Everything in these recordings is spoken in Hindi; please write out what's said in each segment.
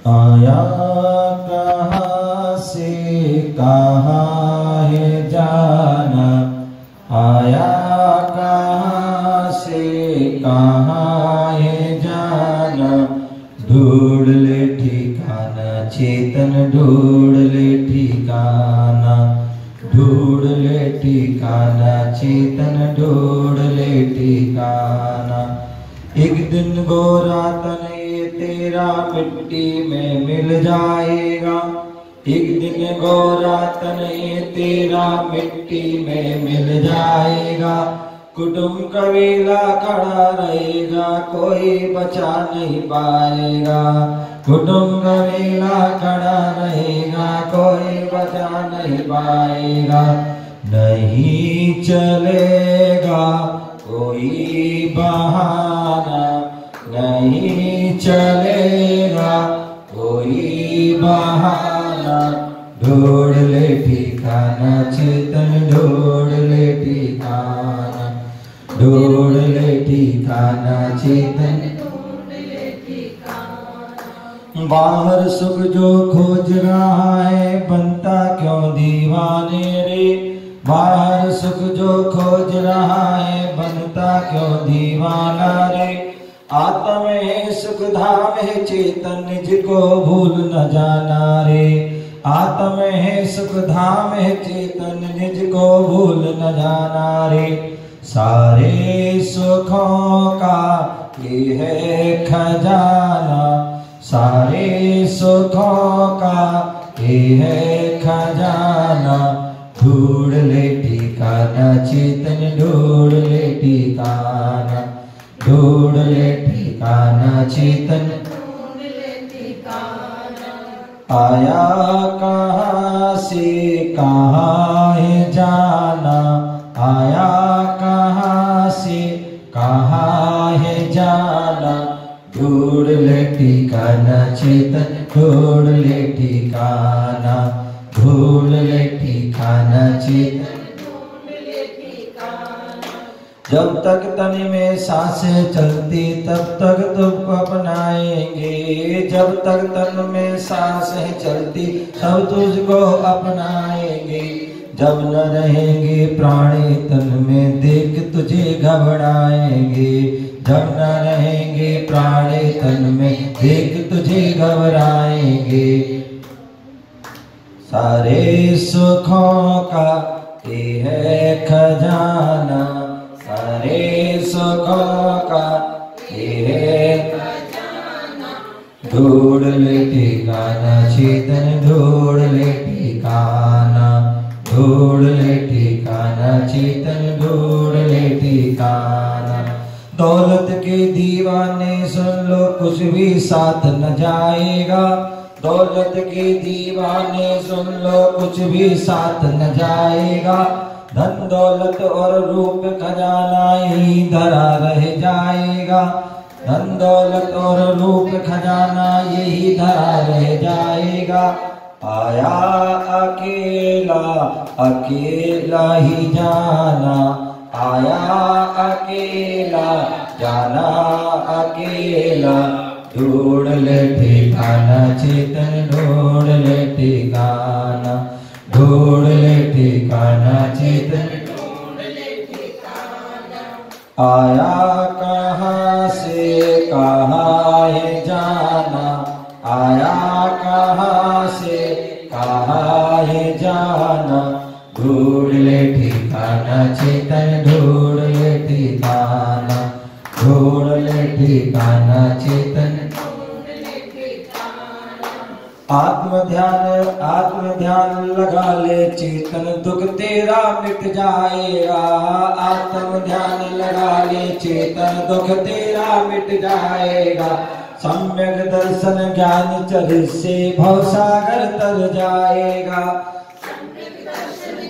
आया कहाँ से कहाँ है जाना, आया कहाँ से कहाँ है जाना, ढूंढ ले ठिकाना चेतन, ढूंढ ले ठिकाना, ढूंढ ले ठिकाना चेतन, ढूंढ ले ठिकाना। एक दिन गोरा तन ये तेरा मिट्टी में मिल जाएगा, एक दिन गोरा तन ये तेरा मिट्टी में मिल जाएगा। कुटुंब कबीला खड़ा रहेगा, कोई बचा नहीं पाएगा, कुटुंब कबीला खड़ा रहेगा, कोई बचा नहीं पाएगा। नहीं चलेगा कोई बहाना, नहीं चलेगा कोई बहाना, ढूंढ ले ठिकाना चेतन, ढूंढ ले ठिकाना, ढूंढ ले ठिकाना चेतन। बाहर सुख जो खोज रहा है, बनता क्यों दीवाने रे, बाहर सुख जो खोज रहा है, बनता क्यों दीवाना रे। आत्म है सुख धाम है चेतन, निज को भूल न जाना रे, आत्म है सुख धाम है चेतन, निज को भूल न जाना रे। सारे सुखों का ये है खजाना, सारे सुखों का ये है खजाना, ढूंढ ले ठिकाना चेतन, ढूंढ ले ठिकाना, ढूंढ ले ठिकाना चेतन। आया कहाँ से कहाँ है जाना, आया कहाँ से कहाँ है जाना, ढूंढ ले ठिकाना चेतन, ढूंढ ले ठिकाना, ढूंढ ले ठिकाना चेतन। जब तक तन में सांसें चलती तब तक तुमको अपनाएंगे, जब तक तन में सांसें चलती तब तुझको अपनाएंगे। जब न रहेंगे प्राणी तन में देख तुझे घबराएंगे, जब न रहेंगे प्राणी तन में देख तुझे घबराएंगे। सारे सुखों का ये है खजाना, सारे सुखों का ये है खजाना, ढूंढ ले ठिकाना चेतन, ढूंढ ले ठिकाना, ढूंढ ले ठिकाना चेतन, ढूंढ ले ठिकाना। दौलत के दीवाने सुन लो कुछ भी साथ न जाएगा, दौलत के दीवाने सुन लो कुछ भी साथ न जाएगा। धन दौलत और रूप खजाना यही धरा रह जाएगा, धन दौलत और रूप खजाना यही धरा रह जाएगा। आया अकेला अकेला ही जाना, आया अकेला जाना अकेला, ढूंढ ले ठिकाना चेतन, ढूंढ ले ठिकाना, ढूंढ ले ठिकाना चेतन। आया कहाँ से कहाँ है जाना, आया कहाँ से कहाँ है जाना, ढूंढ ले ठिकाना चेतन, ढूंढ ले ठिकाना, ढूंढ ले ठिकाना चेतन। आत्म ध्यान लगा ले चेतन, दुख तेरा मिट जाएगा, आत्म ध्यान लगा ले चेतन, दुख तेरा मिट जाएगा। सम्यक दर्शन ज्ञान चरित से भवसागर तर जाएगा,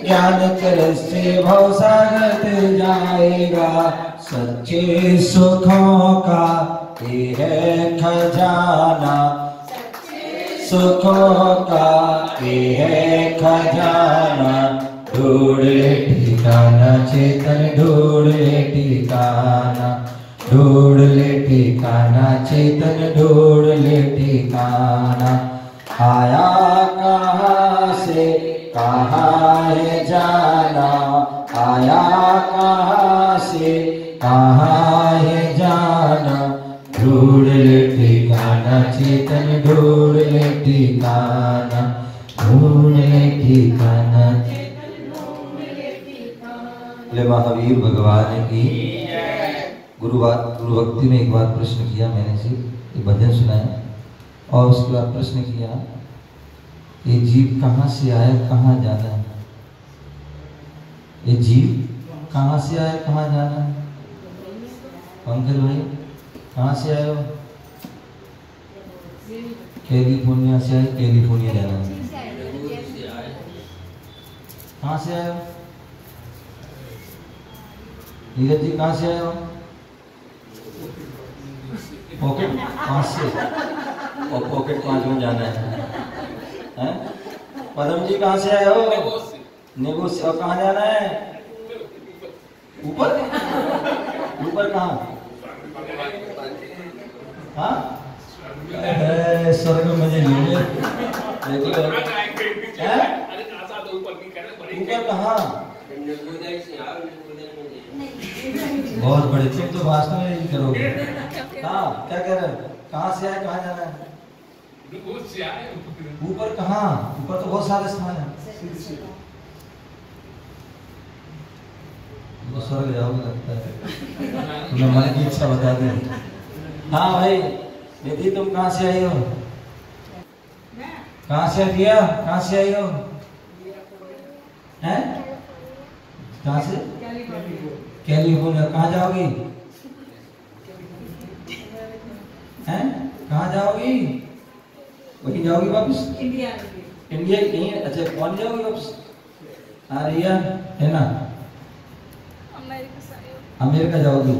ज्ञान चरित से भवसागर तर जाएगा। सच्चे सुखों का ये है खजाना, सुखों का ये है खजाना, ढूंढ ले ठिकाना चेतन ढूंढ ले ठिकाना, ढूंढ ले ठिकाना चेतन ढूंढ ले ठिकाना। आया कहाँ से कहाँ है जाना, आया कहाँ से कहाँ है जाना, ढूंढ ले ठिकाना चेतन ढूंढ ले ठिकाना, ढूंढ ले ठिकाना। महावीर भगवान की गुरु भक्ति में एक बार प्रश्न किया मैंने जी, एक भजन सुनाया और उसके बाद प्रश्न किया ये जीव कहाँ से आया कहाँ जाना है, ये जीव कहाँ से आया कहाँ जाना है। पंकज भाई कहाँ से आए हो? कैलिफोर्निया से आए, कैलिफोर्निया जाना है। कहाँ से आए हो? नीरज जी कहाँ से आए हो? पॉकेट 5 से, और पॉकेट 5 में जाना है। पदम जी कहाँ से आए हो? नेगो से। और कहाँ जाना है? ऊपर ऊपर कहाँ? हाँ स्वर्ग में ले ऊपर कहाँ? बहुत बड़े, तुम तो वास्तव में यही करोगे। हाँ क्या कह रहे हो? कहाँ से आए कहाँ जाना है? ऊपर कहाँ? ऊपर तो बहुत सारे स्थान है। तो स्वर्ग जाओगे लगता है, तुम्हें मन की इच्छा बता दे। हाँ भाई निधि तुम कहाँ से आई हो? कहाँ से रिया कहाँ से आई हो? हैं? कहाँ से? कैलिफोर्निया। कहाँ जाओगी? हैं? कहाँ जाओगी? वहीं जाओगी वापस? इंडिया। इंडिया कहीं? अच्छा कौन जाओगी वापस? हाँ रिया है ना? अमेरिका जाओगी।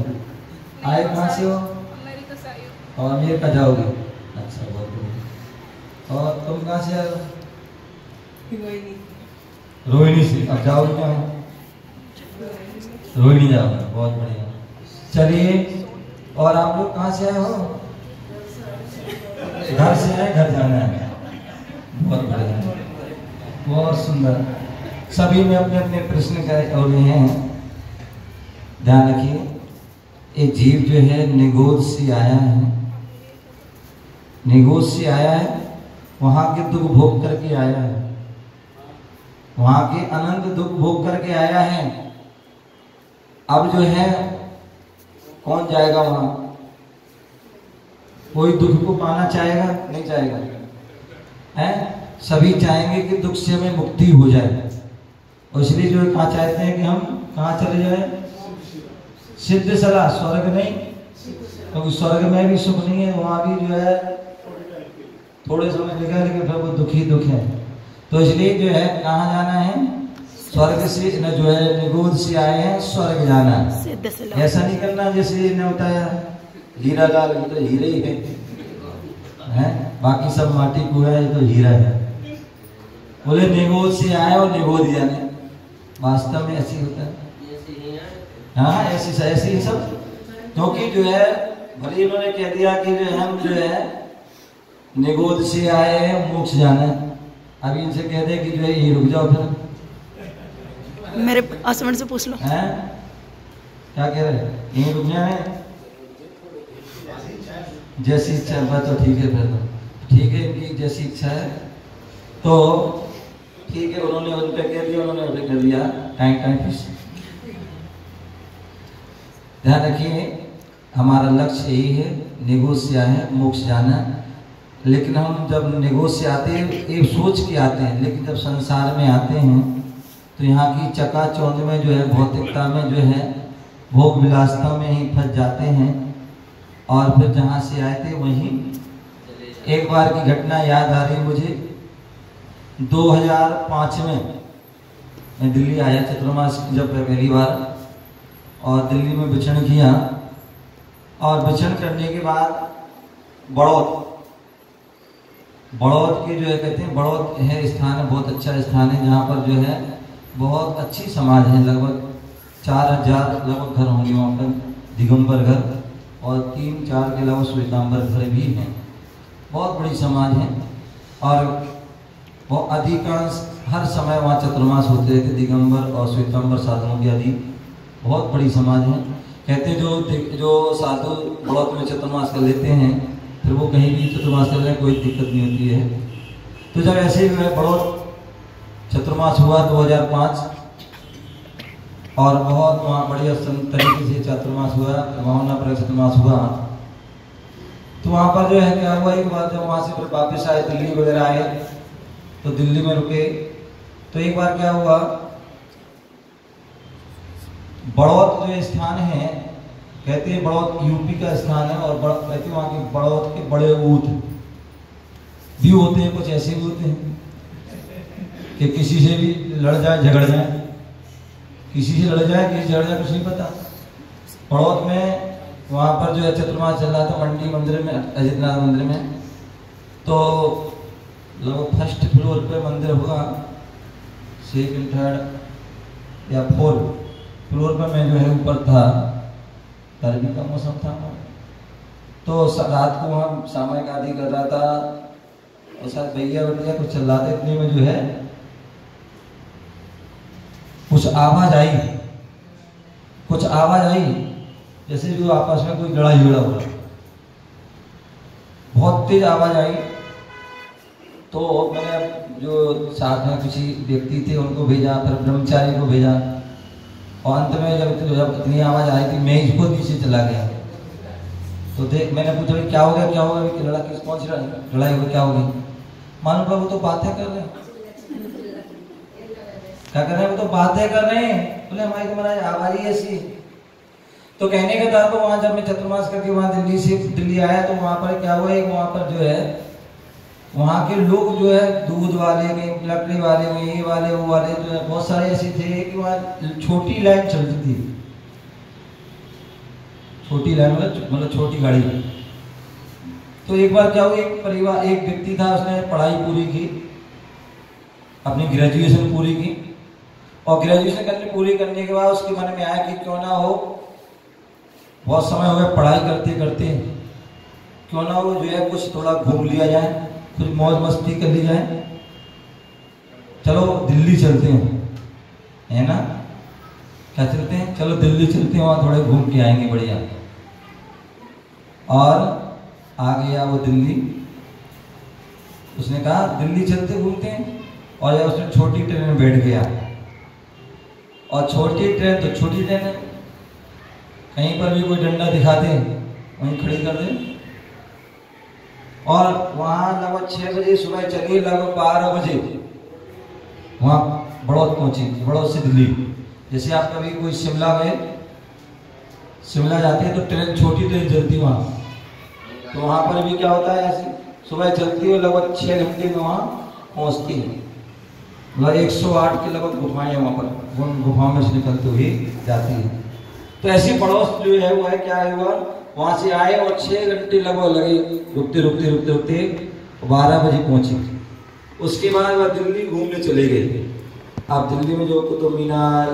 आए कहाँ से हो? अमेरिका से आई हो। और अमेरिका जाओगी। अच्छा बहुत बढ़िया। और तुम कहाँ से आए हो? रोहिणी से। अब जाओगे कहाँ? रोहिणी जाओगे। बहुत बढ़िया। चलिए और आप लोग कहाँ से आए हो? घर से आए, घर जाना है। बहुत बढ़िया, बहुत सुंदर। सभी में अपने अपने प्रश्न का और हैं। ध्यान रखिए ये जीव जो है निगोद से आया है, निगोद से आया है, वहां के दुख भोग करके आया है, वहां के अनंत दुख भोग करके आया है। अब जो है कौन जाएगा वहां? कोई दुख को पाना चाहेगा? नहीं चाहेगा है? सभी चाहेंगे कि दुख से हमें मुक्ति हो जाए, और इसलिए जो कहाँ चाहते हैं कि हम कहाँ चले जाए? सिद्ध सलाह, स्वर्ग नहीं, क्योंकि स्वर्ग में भी सुख नहीं है, वहां भी जो है थोड़े समय लिखा लेकिन फिर वो दुखी दुख है। तो इसलिए जो है कहाँ जाना है? स्वर्ग से न जो है निगोद से आए हैं, स्वर्ग जाना। ऐसा नहीं करना जैसे ने बताया हीरा लाल तो हीरे ही है, बाकी सब माटी कूड़ा है, तो हीरा है। बोले निगोद से आए और निगोद जाने, वास्तव में ऐसी होता है। हाँ ऐसी ही सब, क्योंकि जो है भले इन्होंने कह दिया कि जो है हम जो है निगोद से आए हैं मोक्ष जाना है, अभी इनसे कह दे कि जो है यही रुक जाओ, फिर मेरे हस्बैंड से पूछ लो। हैं क्या कह रहे हैं? यही रुक जाए, जैसी इच्छा है तो ठीक है, फिर तो ठीक है, इनकी जैसी इच्छा है तो ठीक है। उन्होंने उन पे कह दिया, उन्होंने उन पे कह दिया, टाइम फिक्स। ध्यान रखिए हमारा लक्ष्य यही है, निगोद से आए हैं मोक्ष जाना। लेकिन हम जब निगोद से आते हैं एक सोच के आते हैं, लेकिन जब संसार में आते हैं तो यहाँ की चकाचौंध में जो है, भौतिकता में जो है, भोग विलासता में ही फंस जाते हैं। और फिर जहाँ से आए थे वहीं एक बार की घटना याद आ रही मुझे। 2005 में मैं दिल्ली आया चतुर्मास जब पहली बार, और दिल्ली में विचरण किया, और विचरण करने के बाद बड़ौद के जो है कहते हैं, बड़ौद है स्थान है, बहुत अच्छा स्थान है, जहाँ पर जो है बहुत अच्छी समाज है, लगभग 4000 लगभग घर होंगे वहाँ पर, दिगंबर घर, और 3-4 के अलावा श्वेतांबर घर भी हैं। बहुत बड़ी समाज है और बहुत अधिकांश हर समय वहाँ चतुर्मास होते थे, दिगंबर और श्वेतांबर साधुओं की आदि बहुत बड़ी समाज है। कहते जो साधु बड़ौत में चतुर्मास कर लेते हैं, फिर वो कहीं भी चतुर्मास कर लें कोई दिक्कत नहीं होती है। तो जब ऐसे ही बड़ौत चतुर्मास हुआ 2005, और बहुत वहाँ बढ़िया तरीके से चतुर्मास हुआ, भावना पर चतुर्मास हुआ। तो वहाँ पर जो है क्या हुआ, एक बार जब वहाँ से फिर वापस आए, दिल्ली वगैरह आए, तो दिल्ली में रुके। तो एक बार क्या हुआ, बड़ौत जो स्थान है, कहते हैं बड़ौत यूपी का स्थान है, और कहते हैं वहाँ के बड़ौत के बड़े ऊँट भी होते हैं, कुछ ऐसे भी होते हैं कि किसी से भी लड़ जाए झगड़ जाए, किसी से लड़ जाए किसी से झगड़ जाए, कुछ नहीं पता। बड़ौत में वहाँ पर जो है चतुर्मास चल रहा था मंडी मंदिर में, अजितनाथ मंदिर में। तो लगभग फर्स्ट फ्लोर पे मंदिर होगा, सेकंड थर्ड या फोर्थ फ्लोर पे मैं जो है ऊपर था, गर्मी का मौसम था। तो रात को वहाँ सामयिक आदि कर रहा था, और साथ भैया भैया कुछ चल रहा था, इतने में जो है कुछ आवाज आई, जैसे जो आपस में कोई लड़ाई झगड़ा हो रहा, बहुत तेज आवाज आई। तो मैंने जो साथ में कुछ व्यक्ति थे उनको भेजा, फिर ब्रह्मचारी को भेजा, और अंत में जब इतनी आवाज आई थी मैं इसको नीचे चला गया। तो देख मैंने पूछा क्या हो गया लड़ा किस कौन सी लड़ाई हो, क्या हो गई? मानो बाबू तो बातें कर रहे हैं, क्या कर रहे हैं, वो तो बातें कर रहे हैं। बोले हमारी तो महाराज आवाज ही ऐसी। तो कहने का था, तो वहां जब मैं चतुर्मास करके वहां दिल्ली आया, तो वहां पर क्या हुआ, एक वहां पर जो है वहां के लोग जो है दूध वाले, कहीं लकड़ी वाले, ये वाले वो वाले, जो है बहुत सारे ऐसे थे कि वहां छोटी लाइन चलती थी, छोटी लाइन मतलब छोटी गाड़ी। तो एक बार क्या हुआ, एक परिवार, एक व्यक्ति था, उसने पढ़ाई पूरी की, अपनी ग्रेजुएशन पूरी की, और ग्रेजुएशन पूरी करने के बाद उसके मन में आया कि क्यों ना हो, बहुत समय हो गया पढ़ाई करते करते, क्यों ना हो जो है कुछ थोड़ा घूम लिया जाए, कुछ मौज मस्ती कर ली जाए, चलो दिल्ली चलते हैं, है ना, क्या चलते हैं, चलो दिल्ली चलते हैं, वहां थोड़े घूम के आएंगे बढ़िया। और आ गया वो दिल्ली, उसने कहा दिल्ली चलते घूमते हैं, और जब उसने छोटी ट्रेन में बैठ गया, और छोटी ट्रेन तो छोटी ट्रेन है, कहीं पर भी कोई डंडा दिखा दे वहीं खड़ी कर दे, और वहां लगभग 6 बजे सुबह चली, लगभग 12 बजे वहां बड़ौत पहुंची, बड़ौत से दिल्ली। जैसे आप कभी कोई शिमला जाते हैं तो ट्रेन, छोटी ट्रेन चलती वहां, तो वहां पर भी क्या होता है, ऐसे सुबह चलती है, लगभग 6 घंटे में वहां पहुंचती है। मतलब 108 के लगभग गुफाएं वहां पर, उन गुफाओं में से निकलते हुए जाती है। तो ऐसी पड़ोस जो है वो है, क्या है, हुआ वहां से आए और 6 घंटे लगभग लगे, रुकते 12 बजे पहुंचे। उसके बाद वह दिल्ली घूमने चले गए। अब दिल्ली में जो कुतुब मीनार,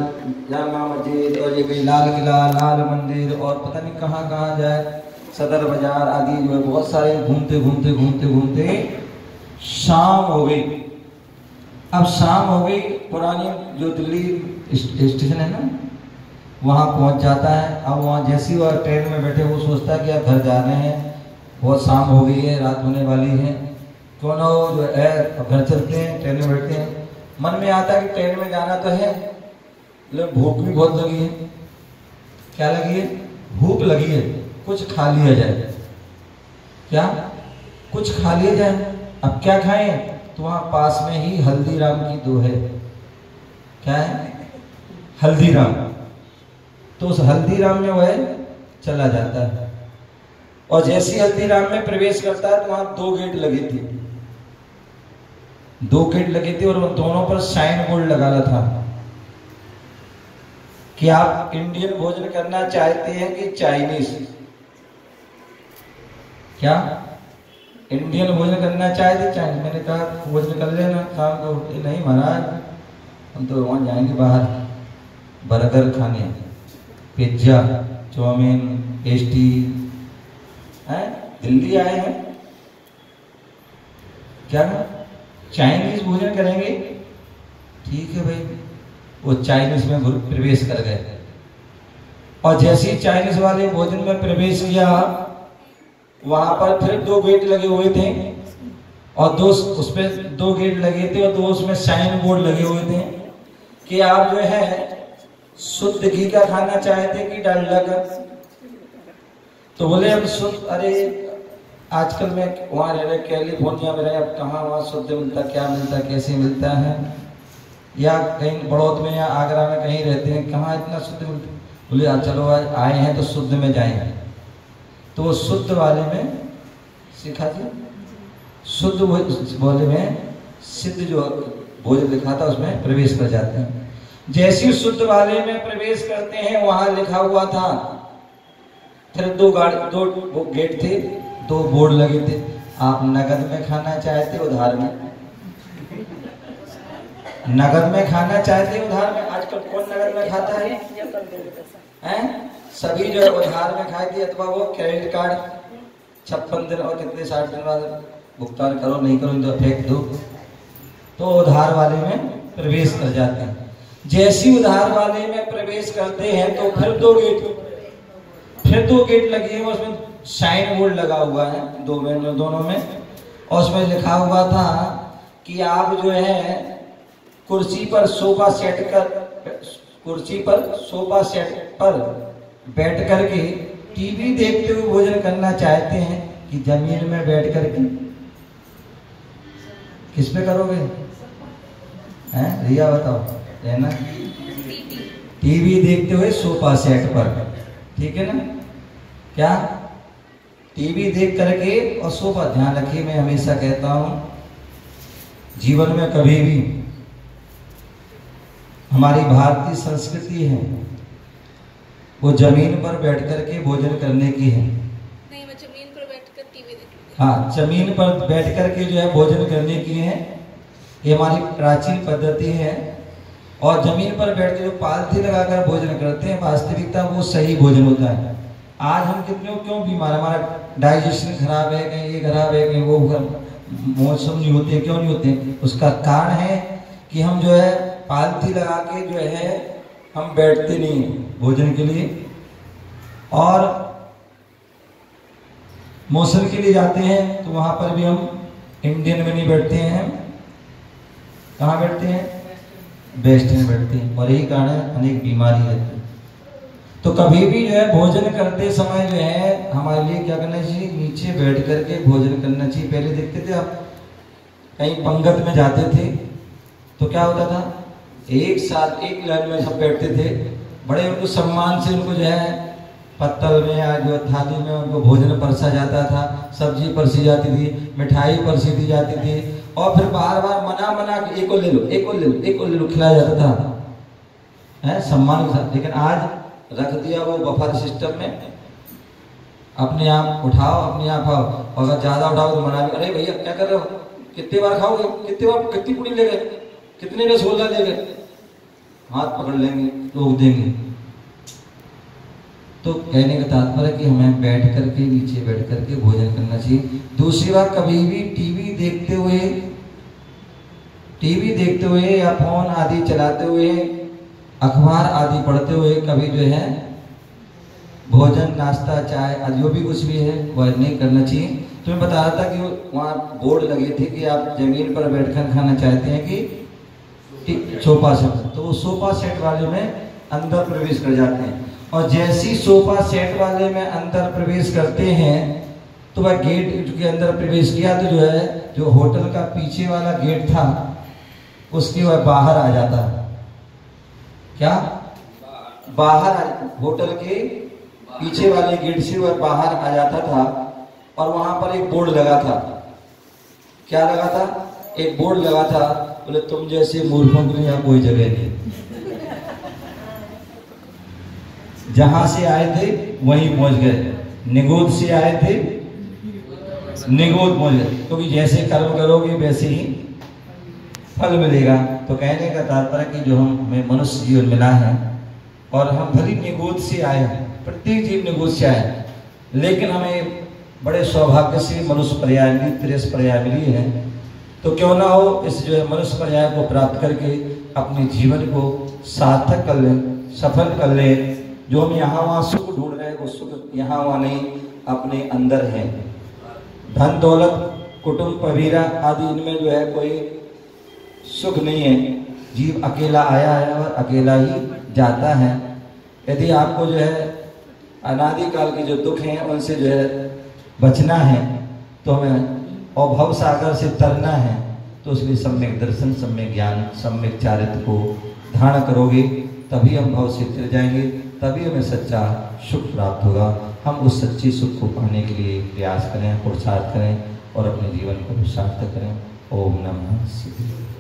जामा मस्जिद, और ये कोई लाल किला, लाल मंदिर, और पता नहीं कहाँ कहाँ जाए, सदर बाजार आदि जो है बहुत सारे, घूमते शाम हो गई। अब शाम हो गई, पुरानी जो दिल्ली स्टेशन है ना, वहाँ पहुँच जाता है। अब वहाँ जैसी वह ट्रेन में बैठे, वो सोचता है कि अब घर जा रहे हैं, बहुत शाम हो गई है, रात होने वाली है, क्यों ना हो जो है अब घर चलते हैं, ट्रेन में बैठते हैं। मन में आता है कि ट्रेन में जाना तो है, लेकिन भूख भी बहुत लगी है। क्या लगी है? भूख लगी है, कुछ खा लिया जाए। क्या? कुछ खा लिया जाए। अब क्या खाएं? तो वहाँ पास में ही हल्दीराम की दो है। क्या है? हल्दीराम। तो उस हल्दीराम में वह चला जाता है, और जैसे हल्दीराम में प्रवेश करता है तो वहां 2 गेट लगे थे, 2 गेट लगे थे, और उन दोनों पर साइन बोर्ड लगाना था कि आप इंडियन भोजन करना चाहते हैं कि चाइनीज। क्या? इंडियन भोजन करना चाहते चाइनीज। मैंने कहा भोजन कर लेना शाम को। नहीं महाराज, हम तो वहाँ जाएंगे बाहर बर्गर खाने, पिज्जा, चाउमीन, पेस्ट्री हैं। दिल्ली आए हैं क्या चाइनीज भोजन करेंगे? ठीक है भाई, वो चाइनीज में प्रवेश कर गए और जैसे ही चाइनीज वाले भोजन में प्रवेश किया, वहां पर फिर 2 गेट लगे हुए थे और उस पे 2 गेट लगे थे और 2 उसमें साइन बोर्ड लगे हुए थे कि आप जो है शुद्ध घी का खाना चाहते कि डालडा का? तो बोले हम शुद्ध। अरे आजकल मैं वहां रह रहे कैलिफोर्निया में रहे, अब कहाँ वहाँ शुद्ध मिलता, क्या मिलता, कैसे मिलता है, या कहीं बड़ौद में या आगरा में कहीं रहते हैं, कहाँ इतना शुद्ध मिलता? बोले चलो आज आए हैं तो शुद्ध में जाएंगे। तो वो शुद्ध वाले में सिखा जी, शुद्ध वाले में सिद्ध जो भोजन लिखा था उसमें प्रवेश कर जाते हैं। जैसे ही शुद्ध वाले में प्रवेश करते हैं, वहां लिखा हुआ था, फिर 2 गेट थे, 2 बोर्ड लगे थे, आप नगद में खाना चाहते उधार में? नगद में खाना चाहते उधार में? आजकल कौन नगद में खाता है? हैं? सभी जो उधार में खाएगी, अथवा वो क्रेडिट कार्ड 56 दिन और कितने 60 दिन बाद भुगतान करो, नहीं करो तो फेंक दो, तो उधार वाले में प्रवेश कर जाते हैं। जैसी उधार वाले में प्रवेश करते हैं तो फिर 2 गेट लगे हैं, उसमें साइन बोर्ड लगा हुआ है दोनों में, और उसमें लिखा हुआ था कि आप जो है कुर्सी पर सोफा सेट पर बैठ करके टीवी देखते हुए भोजन करना चाहते हैं कि जमीन में बैठ करके? किस पे करोगे हैं रिया, बताओ? है ना, टीवी देखते हुए सोफा सेट पर, ठीक है ना? क्या टीवी देख करके और सोफा? ध्यान रखिए, मैं हमेशा कहता हूं जीवन में कभी भी हमारी भारतीय संस्कृति है वो जमीन पर बैठ करके भोजन करने की है। नहीं, मैं जमीन पर बैठकर टीवी देखती। हाँ, जमीन पर बैठ करके जो है भोजन करने की है, ये हमारी प्राचीन पद्धति है। और जमीन पर बैठ के जो पालथी लगाकर भोजन करते हैं, वास्तविकता वो सही भोजन होता है। आज हम क्यों बीमार, हमारा डाइजेशन खराब है, कहीं ये खराब है, कहीं वो मौसम नहीं होते, क्यों नहीं होते? उसका कारण है कि हम जो है पालथी लगा के जो है हम बैठते नहीं भोजन के लिए, और मौसम के लिए जाते हैं तो वहां पर भी हम इंडियन में नहीं बैठते हैं, कहाँ बैठते हैं? वेस्ट में बैठते हैं, और यही कारण है अनेक बीमारी रहती है। तो कभी भी जो है भोजन करते समय जो है हमारे लिए क्या करना चाहिए? नीचे बैठ करके भोजन करना चाहिए। पहले देखते थे आप कहीं पंगत में जाते थे तो क्या होता था? एक साथ एक लाइन में सब बैठते थे, बड़े उनको सम्मान से उनको जो है पत्तल में या जो थाली में उनको भोजन परसा जाता था, सब्जी परसी जाती थी, मिठाई परसी दी जाती थी, और फिर बार बार मना के एक और ले लो खिलाया जाता था, है सम्मान के साथ। लेकिन आज रख दिया वो बफर सिस्टम में, अपने आप उठाओ, अपने आप खाओ, और अगर ज्यादा उठाओ तो मना भी, अरे भैया क्या कर रहे हो, कितने बार खाओगे, कितनी पूरी ले गए, कितने रसगुल्ला ले गए, हाथ पकड़ लेंगे, रोक देंगे। तो कहने का तात्पर्य कि हमें बैठ करके, नीचे बैठ करके भोजन करना चाहिए। दूसरी बात, कभी भी टीवी देखते हुए या फोन आदि चलाते हुए, अखबार आदि पढ़ते हुए कभी जो है भोजन, नाश्ता, चाय जो भी कुछ भी है वह नहीं करना चाहिए। तो मैं बता रहा था कि वहाँ बोर्ड लगे थे कि आप जमीन पर बैठकर खाना चाहते हैं कि सोफा सेट, तो वो सोफा सेट वाले में अंदर प्रवेश कर जाते हैं। और जैसी सोफा सेट वाले में अंदर प्रवेश करते हैं तो वह गेट के अंदर प्रवेश किया तो जो है जो होटल का पीछे वाला गेट था उसके वह बाहर आ जाता है। क्या बाहर, होटल के पीछे वाले गेट से वह बाहर आ जाता था, और वहां पर एक बोर्ड लगा था। क्या लगा था? एक बोर्ड लगा था, बोले तुम जैसे मूर्खों के लिए यहाँ कोई जगह नहीं, जहां से आए थे वहीं पहुंच गए, निगोद से आए थे निगोद पहुंच गए, क्योंकि जैसे कर्म करोगे वैसे ही फल मिलेगा। तो कहने का तात्पर्य कि जो हमें मनुष्य जीवन मिला है और हम भली निगोद से आए हैं, प्रत्येक जीव निगोद से आए हैं, लेकिन हमें बड़े सौभाग्य से मनुष्य पर्याय मिली, 13 पर्याय मिली है। तो क्यों ना हो इस जो है मनुष्य पर्याय को प्राप्त करके अपने जीवन को सार्थक कर लें, सफल कर लें। जो हम यहाँ वहाँ सुख ढूंढ रहे हैं वो सुख यहाँ वहाँ नहीं, अपने अंदर है। धन दौलत कुटुंब पवीरा आदि इनमें जो है कोई सुख नहीं है। जीव अकेला आया है और अकेला ही जाता है। यदि आपको जो है अनादिकाल के जो दुख हैं उनसे जो है बचना है, तो हमें और भव सागर से तरना है, तो उसलिए सम्यक दर्शन, सम्यक ज्ञान, सम्यक चारित्र को धारण करोगे, तभी हम भव से तर जाएंगे, तभी हमें सच्चा सुख प्राप्त होगा। हम उस सच्चे सुख को पाने के लिए प्रयास करें, पुरुषार्थ करें और अपने जीवन को सार्थक करें। ओम नमः शिवाय।